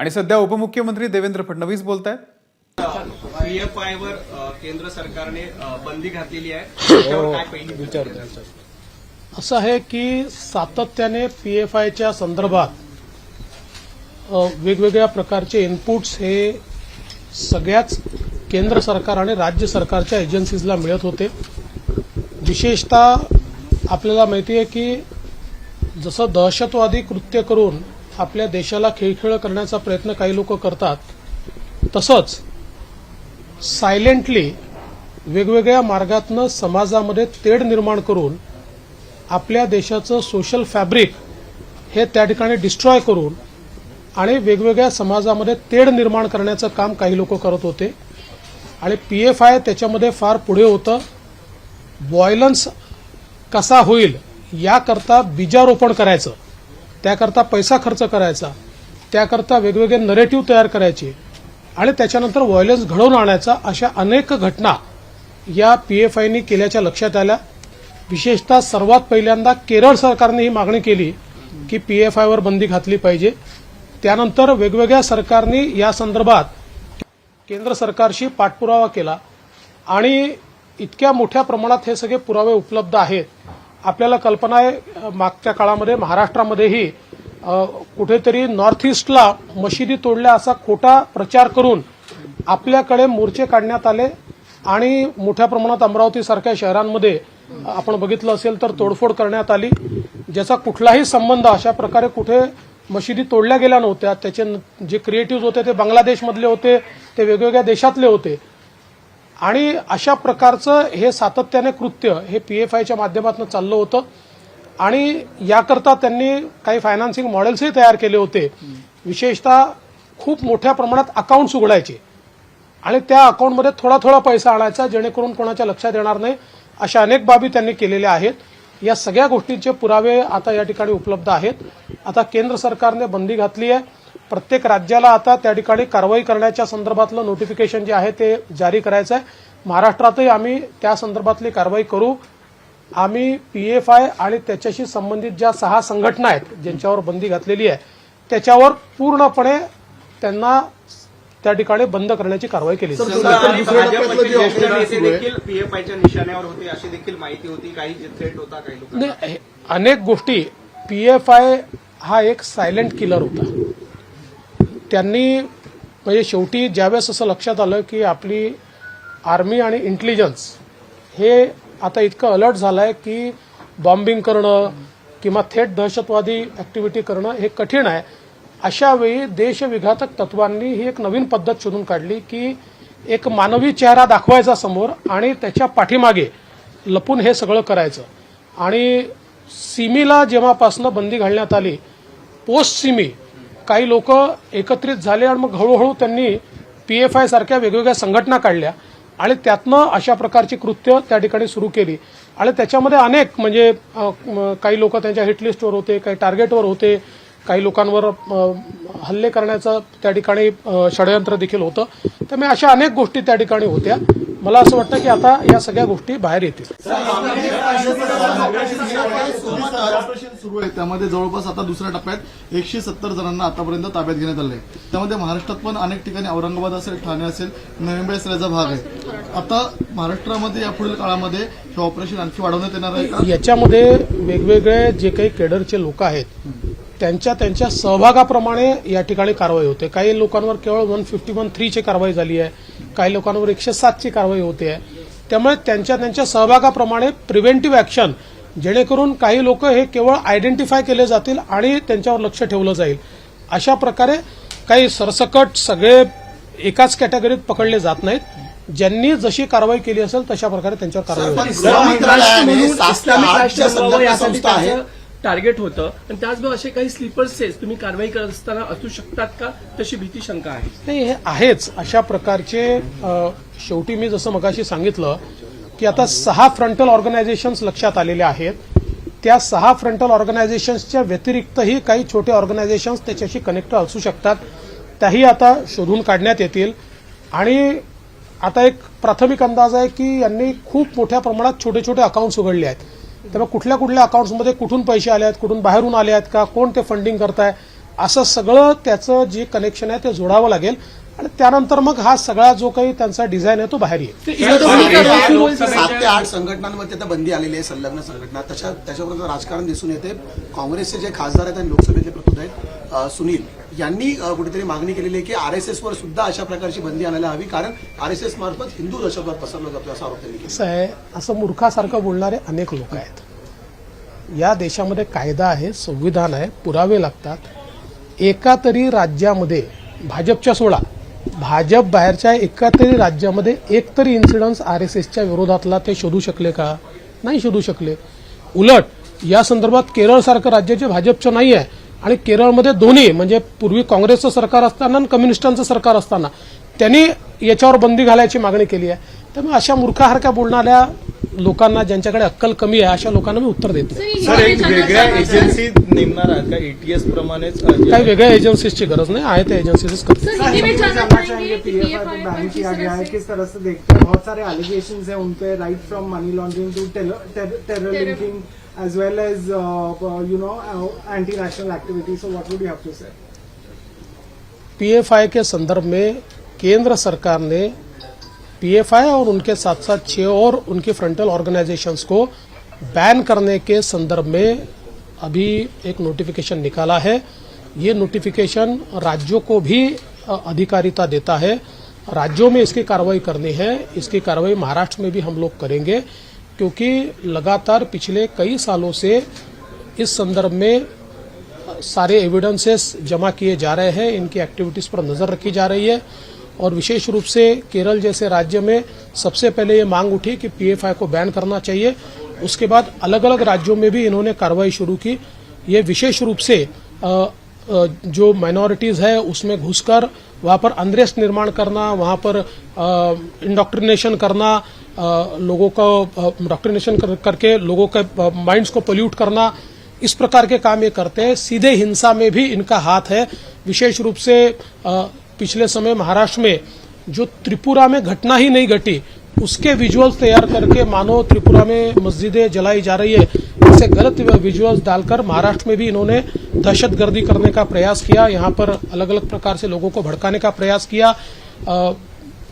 आणि सध्या उपमुख्यमंत्री देवेंद्र फडणवीस बोलतायत। पीएफआय वर केंद्र सरकारने बंदी घातलेली आहे, त्याच्यावर काय पहिली विचार असं आहे की सातत्याने पीएफआयच्या संदर्भात वेगवेगळ्या प्रकारचे इनपुट्स हे सगळ्याच केंद्र सरकार आणि राज्य सरकारच्या एजन्सीजला मिळत होते। विशेषतः आपल्याला माहिती आहे की जसं दहशतवादी कृत्य करून आपल्या देशाला खिळखिळ करण्याचा प्रयत्न काही लोक करतात, तसंच सायलेंटली वेगवेगळ्या मार्गातनं समाजामध्ये तेढ निर्माण करून आपल्या देशाचं सोशल फॅब्रिक हे त्या ठिकाणी डिस्ट्रॉय करून आणि वेगवेगळ्या समाजामध्ये तेढ निर्माण करण्याचं काम काही लोक करत होते। आणि पीएफआय त्याच्यामध्ये फार पुढे होतं। व्हायलन्स कसा होईल याकरता बीजारोपण करायचं, त्याकरता पैसा खर्च करायचा, त्याकरता वेगवेगळे नरेटिव्ह तयार करायचे आणि त्याच्यानंतर व्हायलन्स घडवून आणायचा, अशा अनेक घटना या पीएफआयनी केल्याच्या लक्षात आल्या। विशेषतः सर्वात पहिल्यांदा केरळ सरकारने ही मागणी केली की पीएफआयवर बंदी घातली पाहिजे। त्यानंतर वेगवेगळ्या सरकारनी या संदर्भात केंद्र सरकारशी पाठपुरावा केला आणि इतक्या मोठ्या प्रमाणात हे सगळे पुरावे उपलब्ध आहेत। आपल्याला कल्पना आहे मागच्या काळामध्ये महाराष्ट्रामध्येही कुठेतरी नॉर्थ ईस्टला मशिदी तोडल्या असा खोटा प्रचार करून आपल्याकडे मोर्चे काढण्यात आले आणि मोठ्या प्रमाणात अमरावतीसारख्या शहरांमध्ये आपण बघितलं असेल तर तोडफोड करण्यात आली, ज्याचा कुठलाही संबंध अशा प्रकारे कुठे मशिदी तोडल्या गेल्या नव्हत्या। त्याचे जे क्रिएटिव्ह होते ते बांगलादेशमधले होते, ते वेगवेगळ्या देशातले होते आणि अशा प्रकारचं हे सातत्याने कृत्य हे पीएफआयच्या माध्यमातून चाललं होतं आणि याकरता त्यांनी काही फायनान्सिंग मॉडेल्सही तयार केले होते। विशेषतः खूप मोठ्या प्रमाणात अकाउंट्स उघडायचे आणि त्या अकाउंटमध्ये थोडा थोडा पैसा आणायचा, जेणेकरून कोणाच्या लक्षात येणार नाही। अशा अनेक बाबी त्यांनी केलेल्या आहेत। या सगळ्या गोष्टींचे पुरावे आता या ठिकाणी उपलब्ध आहेत। आता केंद्र सरकारने बंदी घातली आहे। प्रत्येक राज्याला आता त्या ठिकाणी कारवाई करण्याच्या संदर्भातलं नोटिफिकेशन जे आहे ते जारी करायचं आहे। महाराष्ट्रातही आम्ही त्या संदर्भातली कारवाई करू। आम्ही पीएफआय आणि त्याच्याशी संबंधित ज्या 6 संघटना आहेत ज्यांच्यावर बंदी घातलेली आहे त्याच्यावर पूर्णपणे त्यांना त्या ठिकाणी बंद करण्याची कारवाई केली जाईल। पीएफआयच्या निशाण्यावर होते अशी देखील माहिती होती, काही थ्रेट होता काही लोक, अनेक गोष्टी। पीएफआय हा एक सायलेंट किलर होता। त्यांनी म्हणजे शेवटी ज्यावेळेस असं लक्षात आलं की आपली आर्मी आणि इंटेलिजन्स हे आता इतकं अलर्ट झालंय की बॉम्बिंग करणं किंवा थेट दहशतवादी ऍक्टिव्हिटी करणं हे कठीण आहे, अशा वेळी देशविघातक तत्वांनी ही एक नवीन पद्धत शोधून काढली की एक मानवी चेहरा दाखवायचा समोर आणि त्याच्या पाठीमागे लपून हे सगळं करायचं। आणि सिमीला जेव्हापासून बंदी घालण्यात आली, पोस्ट सिमी काही लोक एकत्रित झाले आणि मग हळूहळू त्यांनी पीएफआय सारख्या वेगवेगळ्या संघटना काढल्या आणि त्यातनं अशा प्रकारची कृत्य त्या ठिकाणी सुरू केली आणि त्याच्यामध्ये अनेक म्हणजे काही लोक त्यांच्या हिटलिस्टवर होते, काही टार्गेटवर होते, काही लोकांवर हल्ले करण्याचं त्या ठिकाणी षडयंत्र देखील होतं। त्यामुळे अशा अनेक गोष्टी त्या ठिकाणी होत्या। मला असं वाटतं की आता या सगळ्या गोष्टी बाहेर येतील। सुरू आहे त्यामध्ये जवळपास आता दुसऱ्या टप्प्यात 170 जणांना आतापर्यंत ताब्यात घेण्यात आले। त्यामध्ये महाराष्ट्रात पण अनेक ठिकाणी औरंगाबाद असेल, ठाणे असेल, नवी मुंबई असेल याचा भाग आहे। आता महाराष्ट्रामध्ये यापुढील काळामध्ये हे ऑपरेशन आणखी वाढवण्यात येणार आहे का? याच्यामध्ये वेगवेगळे जे काही केडरचे लोक आहेत त्यांच्या सहभागाप्रमाणे या ठिकाणी कारवाई होते। काही लोकांवर केवळ 151(3) ची कारवाई झाली आहे, काही लोकांवर 107 ची कारवाई होते आहे। त्यामुळे त्यांच्या सहभागाप्रमाणे प्रिव्हेंटिव्ह ऍक्शन, जेणेकरून काही लोक हे केवळ आयडेंटिफाय केले जातील आणि त्यांच्यावर लक्ष ठेवलं जाईल। अशा प्रकारे काही सरसकट सगळे एकाच कॅटेगरीत पकडले जात नाहीत। ज्यांनी जशी कारवाई केली असेल तशा प्रकारे त्यांच्यावर कारवाई होईल। टार्गेट होतं आणि त्याचबरोबर असे काही स्लीपर सेल्स तुम्ही कारवाई करत असताना असू शकतात का, तशी भीती शंका आहे? नाही, हे आहेच अशा प्रकारचे। शेवटी मी जसं मगाशी सांगितलं की आता 6 फ्रंटल ऑर्गनायझेशन्स लक्षात आलेले आहेत। त्या 6 फ्रंटल ऑर्गनायझेशन्सच्या व्यतिरिक्तही काही छोटे ऑर्गनायझेशन्स त्याच्याशी कनेक्ट असू शकतात, त्याही आता शोधून काढण्यात येतील। आणि आता एक प्राथमिक अंदाज आहे की यांनी खूप मोठ्या प्रमाणात छोटे छोटे अकाउंट्स उघडले आहेत। त्यामुळे कुठल्या अकाउंट्समध्ये कुठून पैसे आले आहेत, कुठून बाहेरून आले आहेत का, कोण ते फंडिंग करताय, असं सगळं त्याचं जे कनेक्शन आहे ते जोडावं लागेल आणि त्यानंतर मग हा सगळा जो काही त्यांचा डिझाईन आहे तो बाहेर येईल. ते 7 ते 8 संघटनांमध्ये आता बंदी आलेली आहे, संलग्न संघटना. त्याच्याबरोबर राजकारण दिसून येते. काँग्रेसचे जे खासदार आहेत आणि लोकसभेतले प्रतोद आहेत सुनील यांनी कुठेतरी मागणी केलेली आहे की आरएसएसवर सुद्धा अशा प्रकारची बंदी आणायला हवी, कारण आरएसएस मार्फत हिंदू दहशतवाद पसरला जातो असा आरोप त्यांनी केला. कसं आहे, असं मूर्खासारखं बोलणारे अनेक लोक आहेत. या देशामध्ये कायदा आहे, संविधान आहे, पुरावे लागतात. एका तरी राज्यामध्ये भाजपच्या सोडा, भाजप बाहेरच्या एका तरी राज्यामध्ये एक तरी इन्सिडन्स आरएसएसच्या विरोधातला ते शोधू शकले का? नाही शोधू शकले. उलट या संदर्भात केरळसारखं राज्य जे भाजपचं नाही आहे आणि केरळमध्ये दोन्ही म्हणजे पूर्वी काँग्रेसचं सरकार असताना आणि कम्युनिस्टांचं सरकार असताना त्यांनी याच्यावर बंदी घालायची मागणी केली आहे. त्यामुळे अशा मूर्खासारख्या बोलणाऱ्या लोकांना, ज्यांच्याकडे अक्कल कमी आहे, अशा लोकांना मी उत्तर देतो. सर, एक वेगळ्या एजन्सी नेमणार आहात का एटीएस प्रमाणेच? काही वेगळ्या एजन्सीजची गरज नाही आहे, त्या एजन्सीच करतो. बैन किया गया है, किस तरह से देखते हैं? बहुत सारे एलिगेशंस हैं उन पे, right from money laundering to terror linking as well as anti-national activity. So what would you have to say? PFI के संदर्भ में केंद्र सरकार ने पीएफआई और उनके साथ साथ 6 और उनकी फ्रंटल ऑर्गेनाइजेशंस को बैन करने के संदर्भ में अभी एक नोटिफिकेशन निकाला है. ये नोटिफिकेशन राज्यों को भी अधिकारिता देता है. राज्यों में इसकी कार्रवाई करनी है. इसकी कार्रवाई महाराष्ट्र में भी हम लोग करेंगे, क्योंकि लगातार पिछले कई सालों से इस संदर्भ में सारे एविडेंसेस जमा किए जा रहे हैं. इनकी एक्टिविटीज पर नजर रखी जा रही है और विशेष रूप से केरल जैसे राज्य में सबसे पहले ये मांग उठी कि पीएफआई को बैन करना चाहिए. उसके बाद अलग अलग राज्यों में भी इन्होंने कार्रवाई शुरू की. ये विशेष रूप से जो माइनॉरिटीज है उसमें घुसकर वहां पर अनरेस्ट निर्माण करना, वहां पर इंडोक्ट्रिनेशन करना, लोगों को इंडोक्ट्रिनेशन करके लोगों के माइंड्स को पोल्यूट करना, इस प्रकार के काम ये करते हैं. सीधे हिंसा में भी इनका हाथ है. विशेष रूप से पिछले समय महाराष्ट्र में जो त्रिपुरा में घटना ही नहीं घटी उसके विजुअल्स तैयार करके मानो त्रिपुरा में मस्जिदें जलाई जा रही है, ऐसे गलत विजुअल्स डालकर महाराष्ट्र में भी इन्होंने दहशतगर्दी करने का प्रयास किया. यहाँ पर अलग अलग प्रकार से लोगों को भड़काने का प्रयास किया.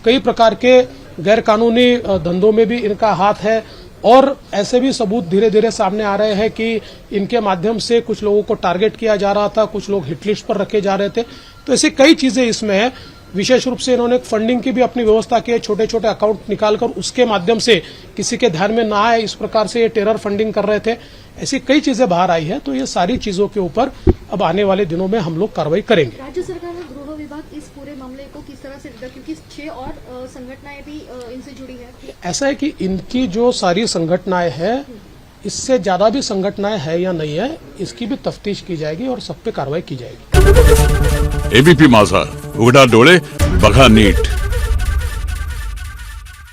कई प्रकार के गैरकानूनी धंधों में भी इनका हाथ है और ऐसे भी सबूत धीरे धीरे सामने आ रहे हैं कि इनके माध्यम से कुछ लोगों को टारगेट किया जा रहा था, कुछ लोग हिटलिस्ट पर रखे जा रहे थे. तो ऐसी कई चीजें इसमें है. विशेष रूप से इन्होंने फंडिंग की भी अपनी व्यवस्था की है. छोटे छोटे अकाउंट निकालकर उसके माध्यम से किसी के ध्यान में ना आए इस प्रकार से ये टेरर फंडिंग कर रहे थे. ऐसी कई चीजें बाहर आई है. तो ये सारी चीजों के ऊपर अब आने वाले दिनों में हम लोग कार्रवाई करेंगे. राज्य सरकार और गृह विभाग इस पूरे मामले को किस तरह से देखा, क्योंकि 6 और संगठनाएं भी इनसे जुड़ी है? ऐसा है कि इनकी जो सारी संगठनाएं हैं, इससे ज्यादा भी संगठनाएं है या नहीं है, इसकी भी तफ्तीश की जाएगी और सब पे कार्रवाई की जाएगी. एबीपी माझा, उघडा डोळे बघा नीट.